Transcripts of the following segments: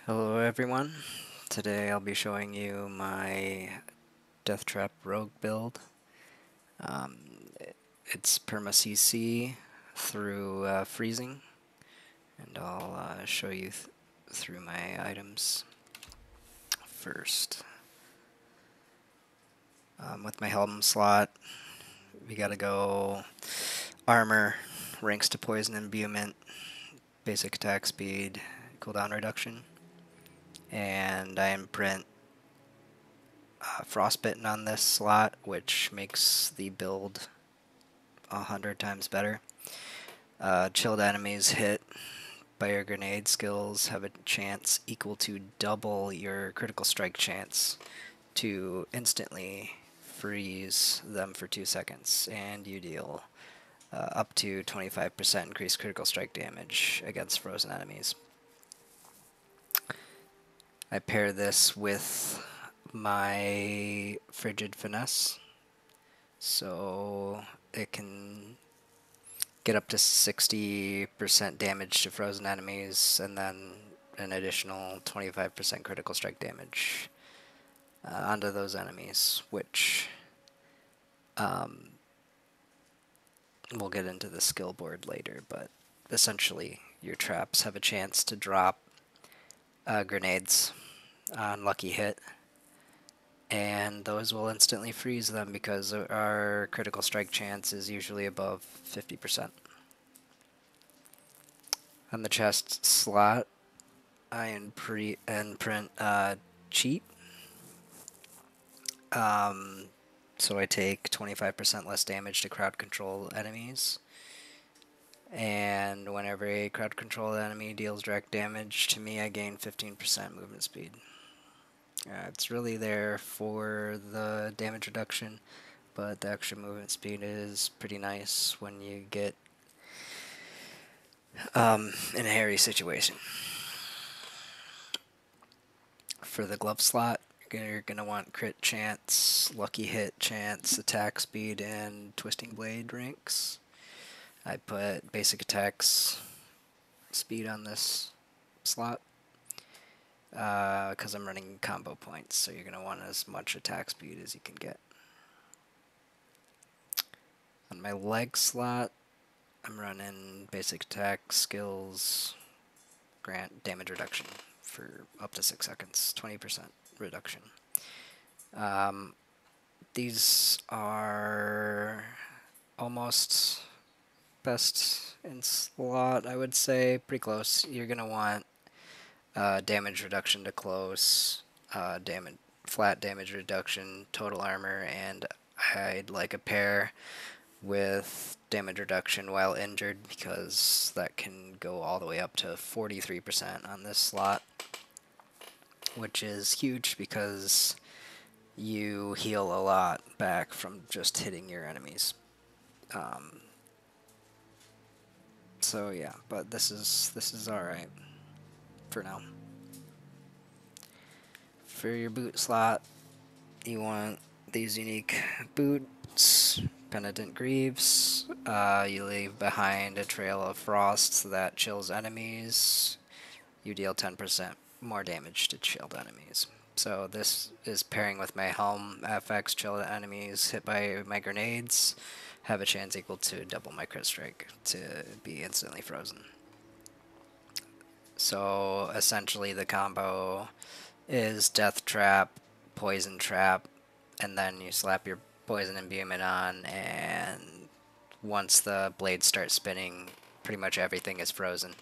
Hello everyone. Today I'll be showing you my Death Trap Rogue build. Um, it's perma CC through freezing, and I'll show you through my items first. With my helm slot, we gotta go armor, ranks to poison imbuement, basic attack speed, cooldown reduction, and I imprint frostbitten on this slot, which makes the build 100 times better. Chilled enemies hit by your grenade skills have a chance equal to double your critical strike chance to instantly freeze them for 2 seconds, and you deal up to 25% increased critical strike damage against frozen enemies. I pair this with my Frigid Finesse, so it can get up to 60% damage to frozen enemies, and then an additional 25% critical strike damage onto those enemies, which we'll get into the skill board later, but essentially your traps have a chance to drop grenades on lucky hit, and those will instantly freeze them because our critical strike chance is usually above 50%. On the chest slot, I imprint cheat. So I take 25% less damage to crowd control enemies. And whenever a crowd control enemy deals direct damage to me, I gain 15% movement speed. It's really there for the damage reduction, but the extra movement speed is pretty nice when you get in a hairy situation. For the glove slot, you're going to want crit chance, lucky hit chance, attack speed, and twisting blade ranks. I put basic attacks speed on this slot because I'm running combo points, so you're going to want as much attack speed as you can get. On my leg slot, I'm running basic attack skills, grant damage reduction for up to 6 seconds, 20% reduction. These are almost best in slot, I would say. Pretty close. You're going to want damage reduction to close, flat damage reduction, total armor, and I'd like a pair with damage reduction while injured because that can go all the way up to 43% on this slot, which is huge because you heal a lot back from just hitting your enemies. So yeah, but this is all right for now. For your boot slot, you want these unique boots, Penitent Greaves. You leave behind a trail of frost that chills enemies. You deal 10% more damage to chilled enemies. So this is pairing with my helm. FX chilled enemies hit by my grenades have a chance equal to double my crit strike to be instantly frozen. So essentially the combo is Death Trap, Poison Trap, and then you slap your Poison Imbuement on, and once the blades start spinning, pretty much everything is frozen.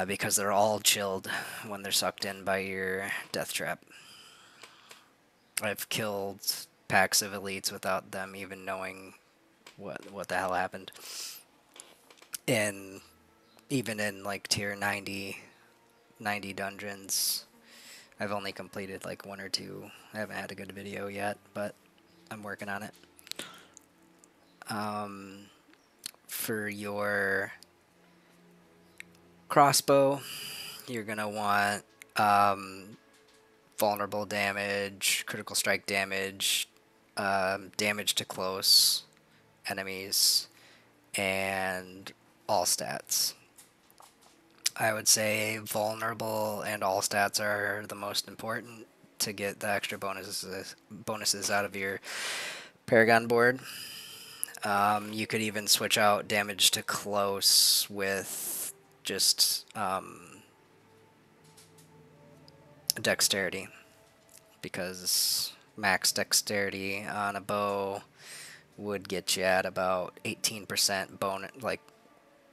Because they're all chilled when they're sucked in by your Death Trap. I've killed packs of elites without them even knowing what the hell happened. And even in like tier 90 dungeons, I've only completed like 1 or 2. I haven't had a good video yet, but I'm working on it. For your crossbow, you're gonna want vulnerable damage, critical strike damage, damage to close enemies, and all stats. I would say vulnerable and all stats are the most important to get the extra bonuses out of your Paragon board. You could even switch out damage to close with just dexterity, because max dexterity on a bow would get you at about 18% bonus, like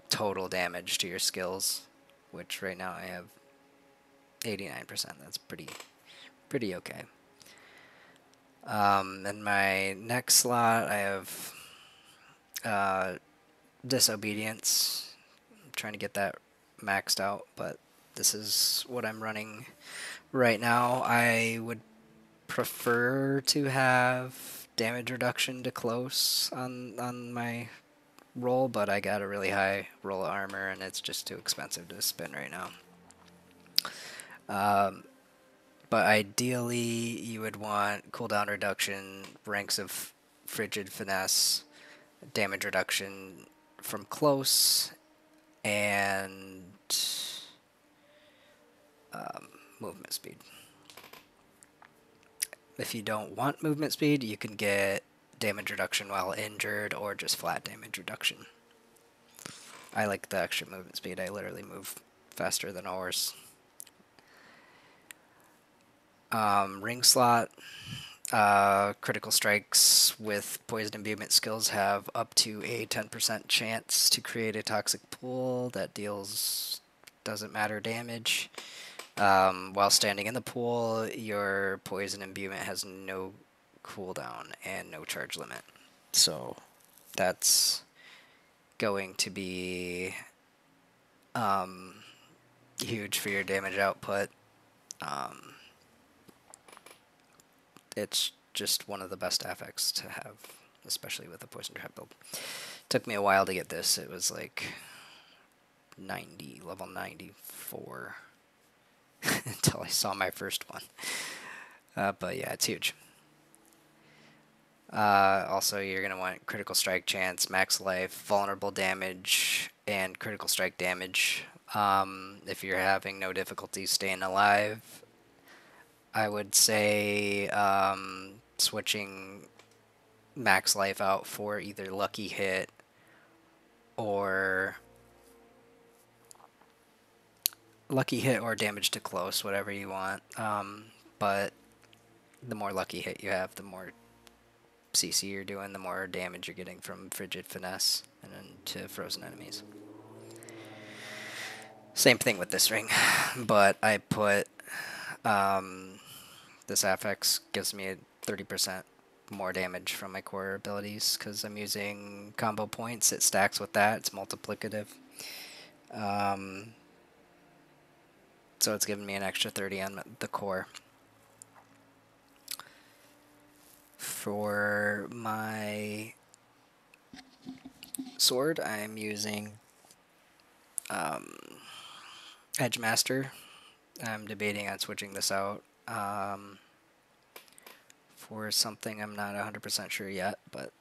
total damage to your skills, which right now I have 89%. That's pretty okay. In my next slot, I have disobedience. I'm trying to get that maxed out, but this is what I'm running right now. I would prefer to have damage reduction to close on my roll, but I got a really high roll of armor, and it's just too expensive to spend right now. But ideally, you would want cooldown reduction, ranks of Frigid Finesse, damage reduction from close, and movement speed. If you don't want movement speed, you can get damage reduction while injured or just flat damage reduction. I like the extra movement speed. I literally move faster than a horse. Ring slot. Critical strikes with poison imbuement skills have up to a 10% chance to create a toxic pool that deals doesn't matter damage. While standing in the pool, your poison imbuement has no cooldown and no charge limit. So that's going to be huge for your damage output. It's just one of the best affects to have, especially with the poison trap build. Took me a while to get this. It was like level 94 until I saw my first one. But yeah, it's huge. Also, you're going to want critical strike chance, max life, vulnerable damage, and critical strike damage. If you're having no difficulty staying alive, I would say switching max life out for either lucky hit or damage to close, whatever you want. But the more lucky hit you have, the more CC you're doing, the more damage you're getting from Frigid Finesse and then to frozen enemies. Same thing with this ring, but I put this affix gives me a 30% more damage from my core abilities because I'm using combo points. It stacks with that. It's multiplicative. So it's giving me an extra 30 on the core. For my sword, I'm using Edge Master. I'm debating on switching this out for something I'm not 100% sure yet, but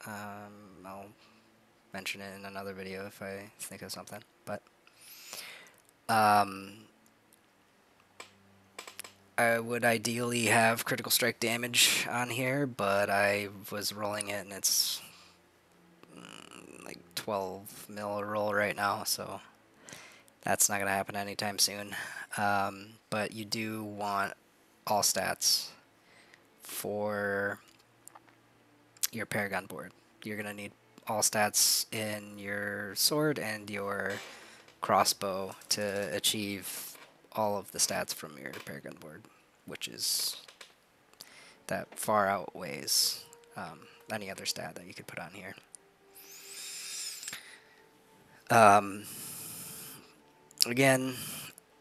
I'll mention it in another video if I think of something. But I would ideally have critical strike damage on here, but I was rolling it and it's like 12 mil roll right now, so that's not going to happen anytime soon. But you do want all stats for your Paragon board. You're going to need all stats in your sword and your crossbow to achieve all of the stats from your Paragon board, which is that far outweighs any other stat that you could put on here. Again,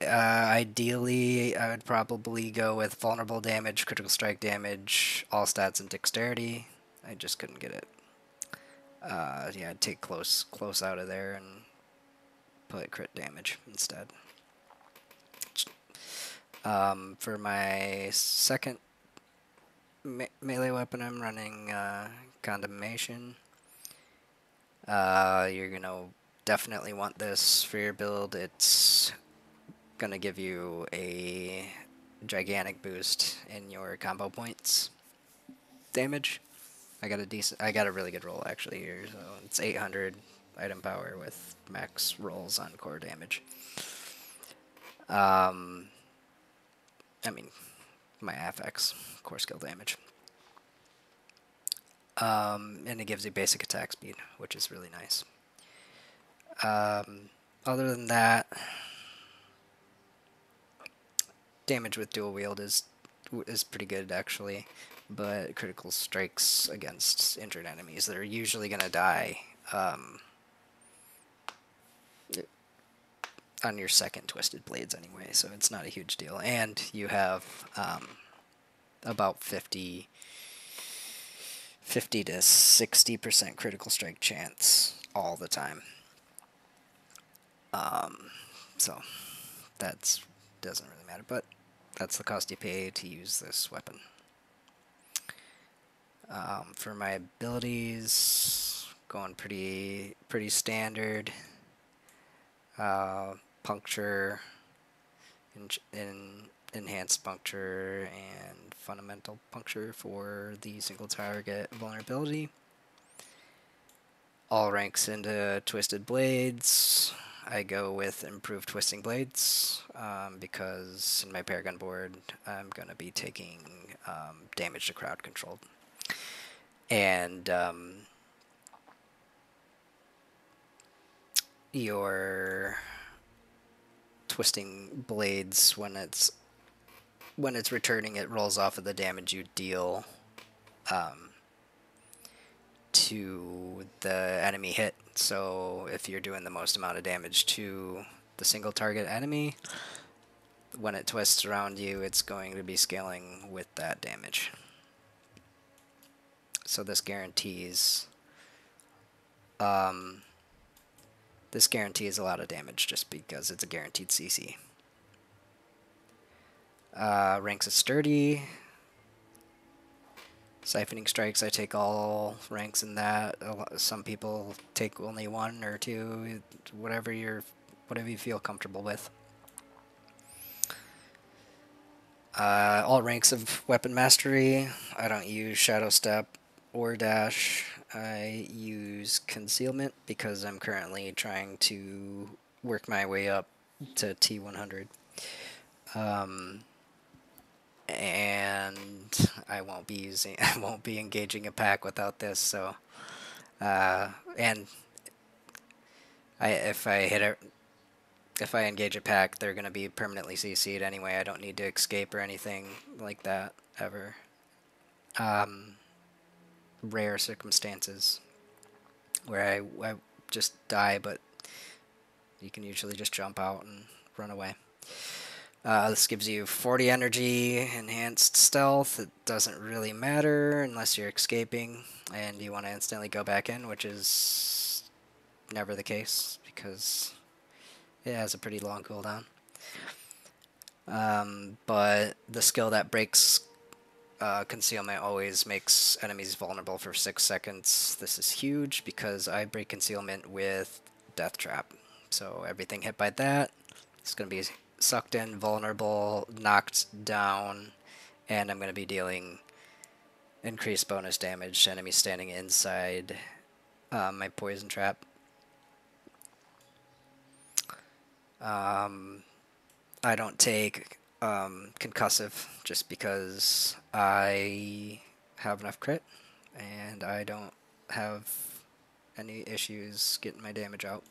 ideally, I would probably go with vulnerable damage, critical strike damage, all stats, and dexterity. I just couldn't get it. Yeah, I'd take close out of there and put crit damage instead. For my second melee weapon, I'm running Condemnation. You're gonna definitely want this for your build. It's gonna give you a gigantic boost in your combo points damage. I got a really good roll actually here. So it's 800 item power with max rolls on core damage. I mean, my affix core skill damage. And it gives you basic attack speed, which is really nice. Other than that, damage with dual wield is pretty good actually, but critical strikes against injured enemies that are usually gonna die on your second twisted blades anyway, so it's not a huge deal. And you have about 50 to 60% critical strike chance all the time. So that doesn't really matter, but that's the cost you pay to use this weapon. For my abilities, going pretty standard. Puncture, enhanced puncture, and fundamental puncture for the single target vulnerability. All ranks into twisted blades. I go with improved twisting blades because in my Paragon board I'm going to be taking damage to crowd controlled. And your twisting blades, when it's returning, it rolls off of the damage you deal to the enemy hit. So if you're doing the most amount of damage to the single target enemy, when it twists around you, it's going to be scaling with that damage. So this guarantees a lot of damage just because it's a guaranteed CC. Ranks of sturdy. Siphoning strikes, I take all ranks in that. Some people take only 1 or 2, whatever you feel comfortable with. All ranks of weapon mastery. I don't use shadow step or dash. I use concealment because I'm currently trying to work my way up to T100. And I won't be engaging a pack without this. So, and if I engage a pack, they're gonna be permanently CC'd anyway. I don't need to escape or anything like that ever. Rare circumstances where I just die, but you can usually just jump out and run away. This gives you 40 energy, enhanced stealth. It doesn't really matter unless you're escaping and you want to instantly go back in, which is never the case because it has a pretty long cooldown. But the skill that breaks concealment always makes enemies vulnerable for 6 seconds. This is huge because I break concealment with Death Trap. So everything hit by that is going to be sucked in, vulnerable, knocked down, and I'm going to be dealing increased bonus damage to enemies standing inside my poison trap. I don't take concussive just because I have enough crit and I don't have any issues getting my damage out.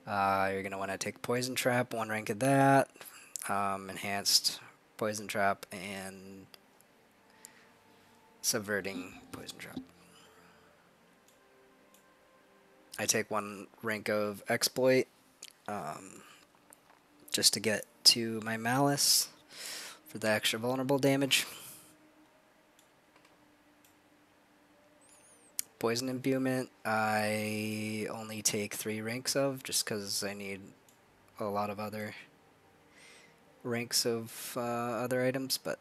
You're going to want to take Poison Trap, 1 rank of that, Enhanced Poison Trap, and Subverting Poison Trap. I take 1 rank of Exploit just to get to my Malice for the extra vulnerable damage. Poison Imbuement, I only take 3 ranks of, just because I need a lot of other ranks of other items, but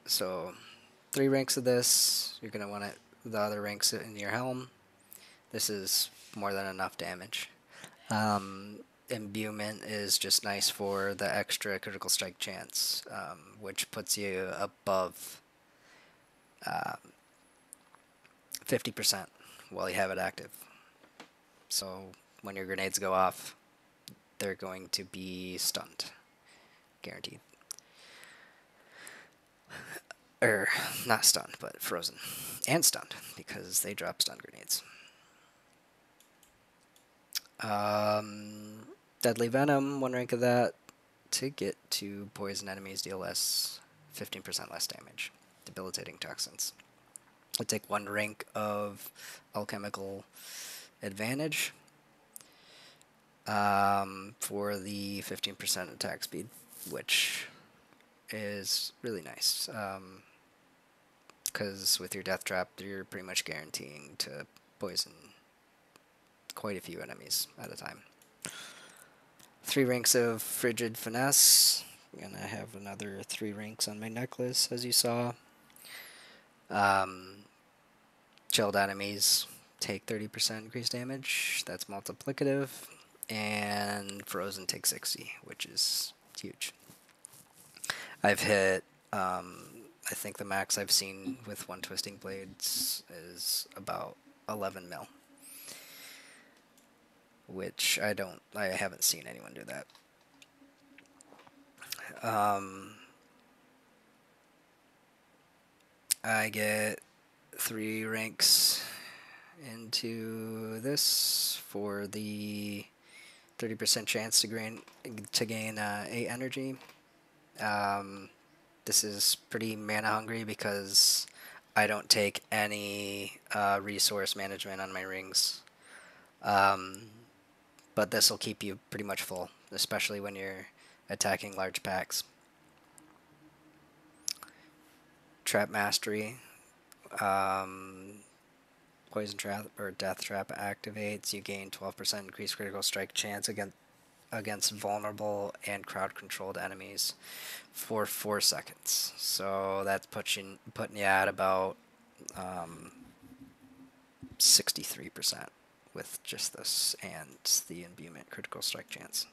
so 3 ranks of this. You're going to want the other ranks in your helm, This is more than enough damage. Imbuement is just nice for the extra critical strike chance, which puts you above 50% while you have it active. So when your grenades go off, they're going to be stunned. Guaranteed. Or, not stunned, but frozen. And stunned, because they drop stun grenades. Deadly Venom, 1 rank of that, to get to poison enemies, deal 15% less damage. Debilitating toxins. I take 1 rank of alchemical advantage for the 15% attack speed, which is really nice. Because with your death trap, you're pretty much guaranteeing to poison quite a few enemies at a time. 3 ranks of Frigid Finesse. I'm gonna have another 3 ranks on my necklace, as you saw. Chilled enemies take 30% increased damage. That's multiplicative. And Frozen takes 60, which is huge. I've hit, I think the max I've seen with 1 Twisting Blades is about 11 mil. Which I haven't seen anyone do that. I get 3 ranks into this for the 30% chance to gain 8 energy. This is pretty mana hungry because I don't take any resource management on my rings. But this will keep you pretty much full, especially when you're attacking large packs. Trap Mastery. Poison Trap or Death Trap activates. You gain 12% increased critical strike chance against vulnerable and crowd-controlled enemies for 4 seconds. So that's putting you at about 63% with just this and the imbuement critical strike chance.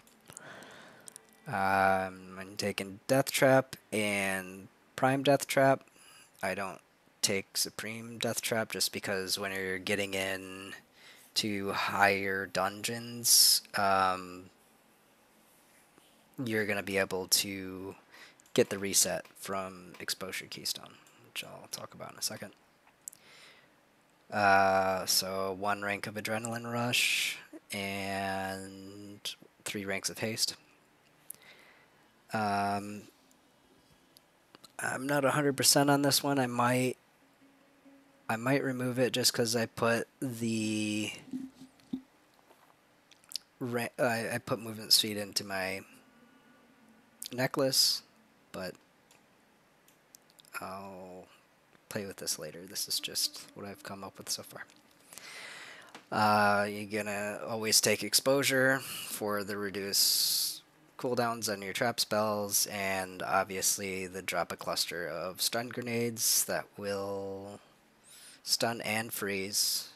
I'm taking Death Trap and Prime Death Trap. I don't take Supreme Death Trap just because when you're getting in to higher dungeons, you're going to be able to get the reset from Exposure Keystone, which I'll talk about in a second. So 1 rank of Adrenaline Rush and 3 ranks of Haste. I'm not 100% on this one. I might remove it just because I put the I put movement speed into my necklace, but I'll play with this later. This is just what I've come up with so far. You're gonna always take exposure for the reduce cooldowns on your trap spells, and obviously the drop a cluster of stun grenades that will stun and freeze.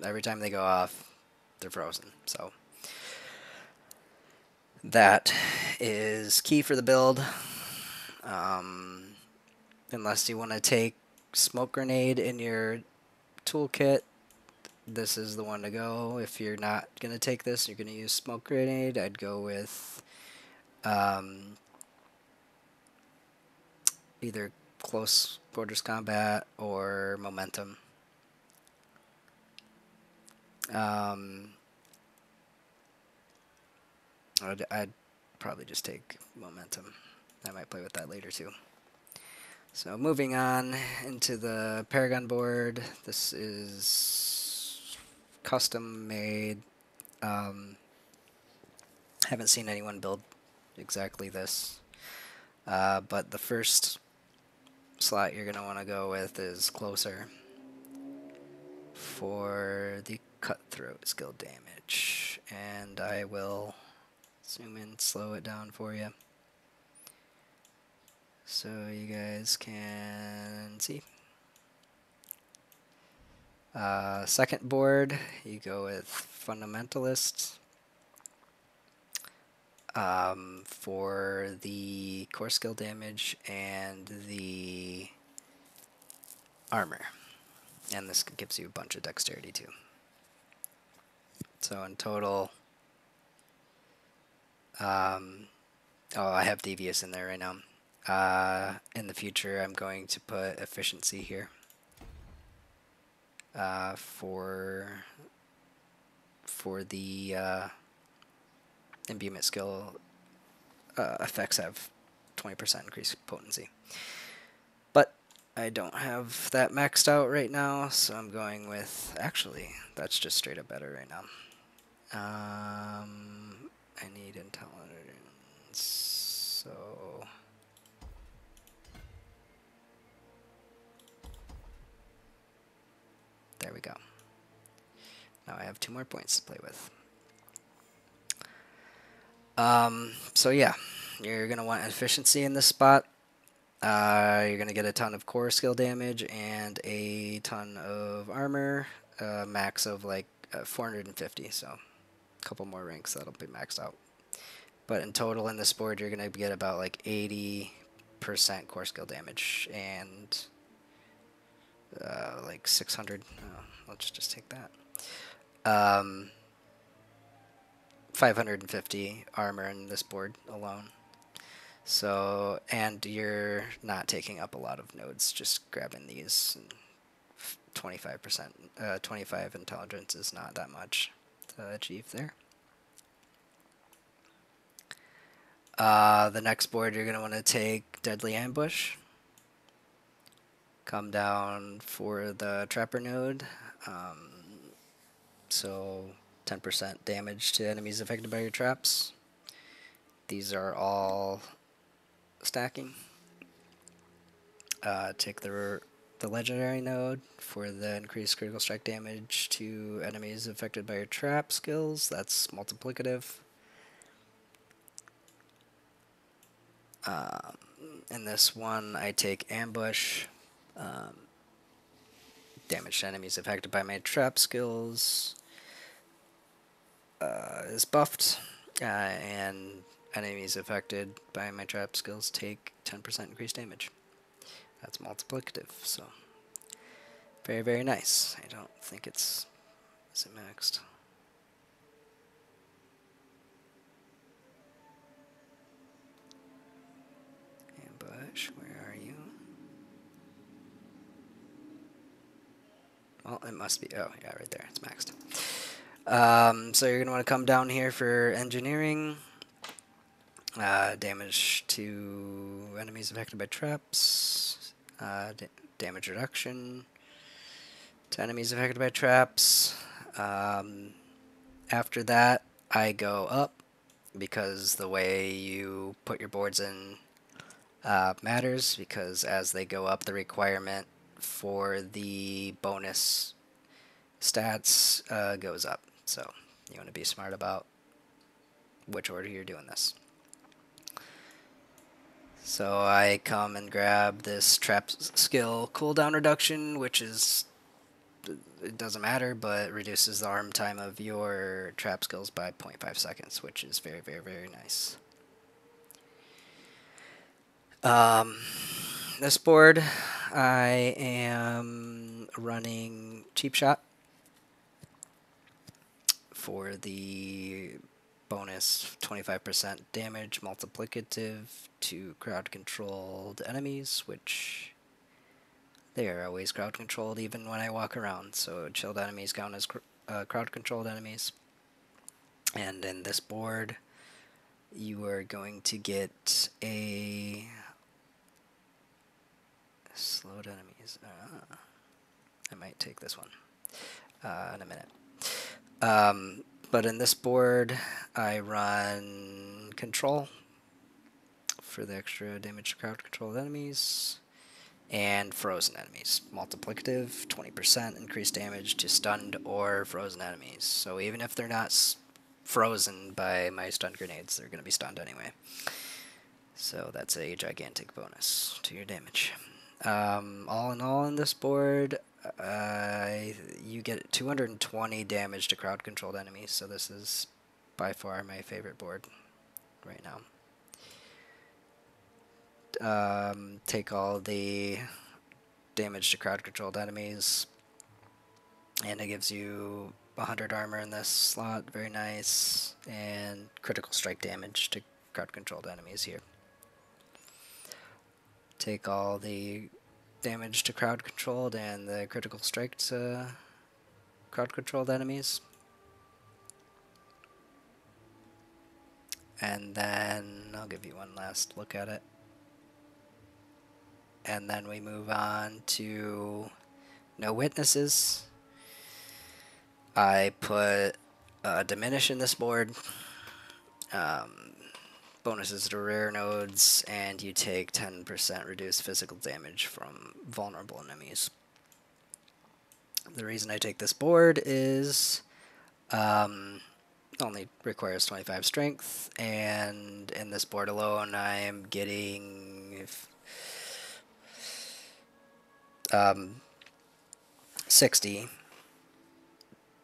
Every time they go off, they're frozen. So that is key for the build. Unless you want to take Smoke Grenade in your toolkit, this is the one to go. If you're not going to take this, you're going to use Smoke Grenade, I'd go with either Close Quarters Combat or Momentum. I'd probably just take Momentum. I might play with that later too. So moving on into the Paragon board, this is custom made. Haven't seen anyone build exactly this, but the first slot you're going to want to go with is Closer for the Cutthroat skill damage, and I will zoom in, slow it down for you so you guys can see. Second board, you go with Fundamentalist. For the core skill damage and the armor. And this gives you a bunch of dexterity too. So in total, I have devious in there right now. In the future, I'm going to put efficiency here for the imbuement skill effects have 20% increased potency. But I don't have that maxed out right now, so I'm going with, actually, that's just straight up better right now. I need intelligence, so there we go. Now I have 2 more points to play with. So yeah, you're going to want efficiency in this spot. You're going to get a ton of core skill damage and a ton of armor, max of like 450, so a couple more ranks that'll be maxed out. But in total in this board, you're going to get about like 80% core skill damage and like 600. Let's just take that. 550 armor in this board alone. So, and you're not taking up a lot of nodes, just grabbing these. 25%, 25 intelligence is not that much to achieve there. The next board, you're going to want to take Deadly Ambush. Come down for the Trapper node. So 10% damage to enemies affected by your traps. These are all stacking. Take the legendary node for the increased critical strike damage to enemies affected by your trap skills. That's multiplicative. In this one, I take ambush. Damage to enemies affected by my trap skills is buffed, and enemies affected by my trap skills take 10% increased damage. That's multiplicative, so very, very nice. I don't think is it maxed? Ambush, where are you? Well, it must be, oh yeah, right there, it's maxed. So you're going to want to come down here for engineering. Damage to enemies affected by traps. Damage reduction to enemies affected by traps. After that, I go up because the way you put your boards in matters, because as they go up, the requirement for the bonus stats goes up. So you want to be smart about which order you're doing this. So I come and grab this trap skill cooldown reduction, which is, it doesn't matter, but reduces the arm time of your trap skills by 0.5 seconds, which is very, very, very nice. This board, I am running Cheap Shot for the bonus 25% damage multiplicative to crowd-controlled enemies, which they are always crowd-controlled even when I walk around, so chilled enemies count as crowd-controlled enemies. And in this board, you are going to get a slowed enemies. I might take this one in a minute. But in this board, I run Control for the extra damage to crowd-controlled enemies, and Frozen enemies. Multiplicative, 20% increased damage to stunned or frozen enemies. So even if they're not frozen by my stun grenades, they're going to be stunned anyway. So that's a gigantic bonus to your damage. All in all, in this board, you get 220 damage to crowd-controlled enemies, so this is by far my favorite board right now. Take all the damage to crowd-controlled enemies, and it gives you 100 armor in this slot, very nice, and critical strike damage to crowd-controlled enemies here. Take all the damage to crowd-controlled and the critical strike to crowd-controlled enemies. And then I'll give you one last look at it. And then we move on to no witnesses. I put diminish in this board, bonuses to rare nodes, and you take 10% reduced physical damage from vulnerable enemies. The reason I take this board is only requires 25 strength, and in this board alone I am getting 60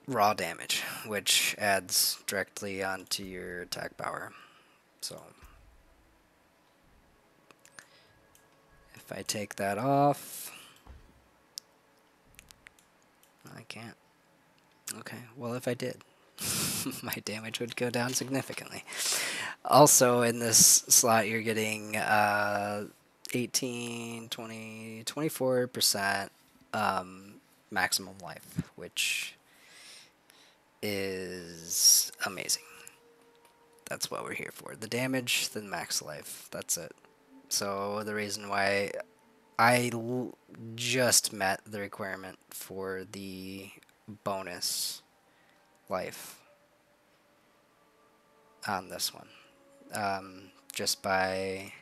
raw damage, which adds directly onto your attack power. So if I take that off, I can't. Okay, well, if I did, my damage would go down significantly. Also, in this slot, you're getting 18, 20, 24% maximum life, which is amazing. That's what we're here for. The damage, the max life. That's it. So the reason why I just met the requirement for the bonus life on this one. Just by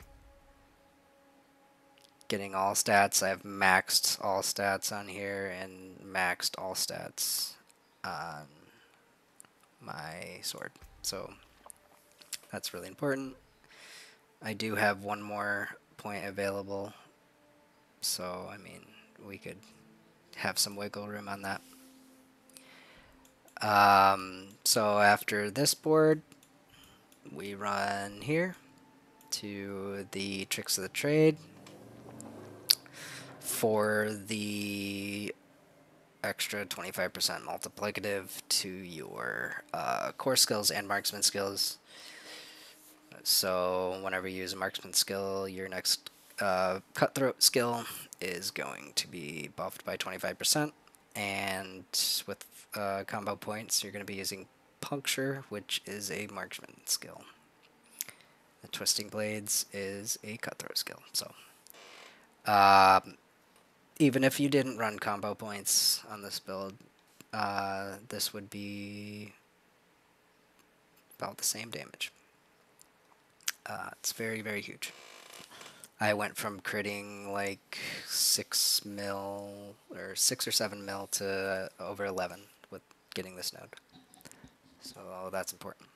getting all stats. I've maxed all stats on here and maxed all stats on my sword. So that's really important. I do have one more point available, so I mean, we could have some wiggle room on that. So after this board, we run here to the Tricks of the Trade for the extra 25% multiplicative to your core skills and marksman skills. So whenever you use a marksman skill, your next cutthroat skill is going to be buffed by 25%, and with combo points, you're going to be using Puncture, which is a marksman skill. The Twisting Blades is a cutthroat skill. So even if you didn't run combo points on this build, this would be about the same damage. It's very, very huge. I went from critting like 6 mil or 6 or 7 mil to over 11 with getting this node. So that's important.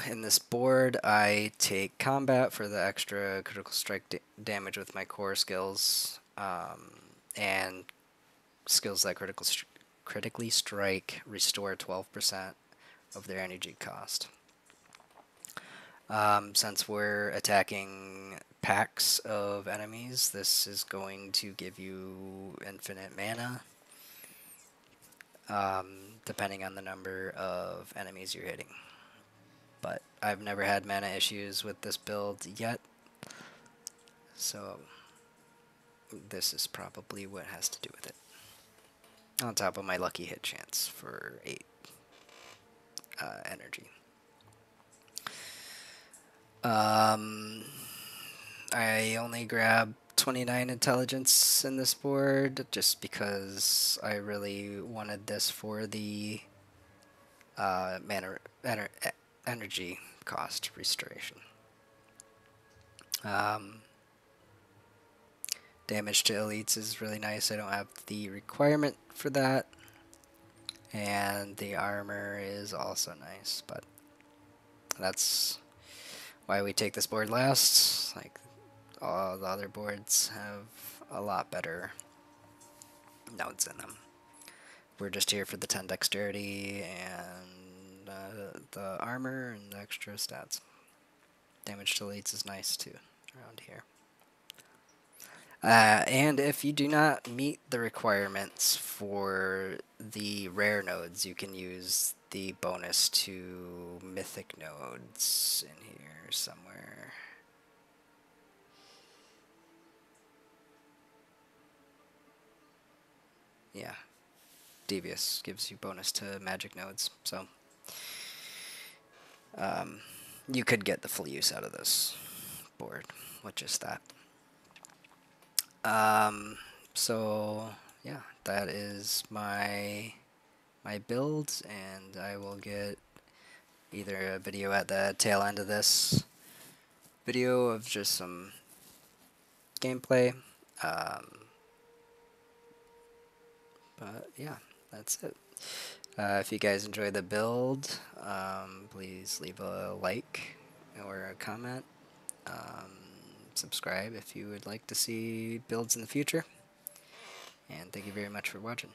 In this board, I take combat for the extra critical strike damage with my core skills, and skills that critically strike restore 12% of their energy cost. Since we're attacking packs of enemies, this is going to give you infinite mana, depending on the number of enemies you're hitting. But I've never had mana issues with this build yet, so this is probably what has to do with it. On top of my lucky hit chance for 8 energy. I only grab 29 intelligence in this board just because I really wanted this for the energy cost restoration. Damage to elites is really nice. I don't have the requirement for that. And the armor is also nice, but that's why we take this board last. Like, All the other boards have a lot better nodes in them. We're just here for the 10 dexterity and the armor and the extra stats. Damage to elites is nice too around here. And if you do not meet the requirements for the rare nodes, you can use the bonus to mythic nodes in here somewhere. Yeah, Devious gives you bonus to magic nodes, so you could get the full use out of this board with just that. So yeah, that is my build, and I will get either a video at the tail end of this video of just some gameplay. But yeah, that's it. If you guys enjoy the build, please leave a like or a comment. Subscribe if you would like to see builds in the future. And thank you very much for watching.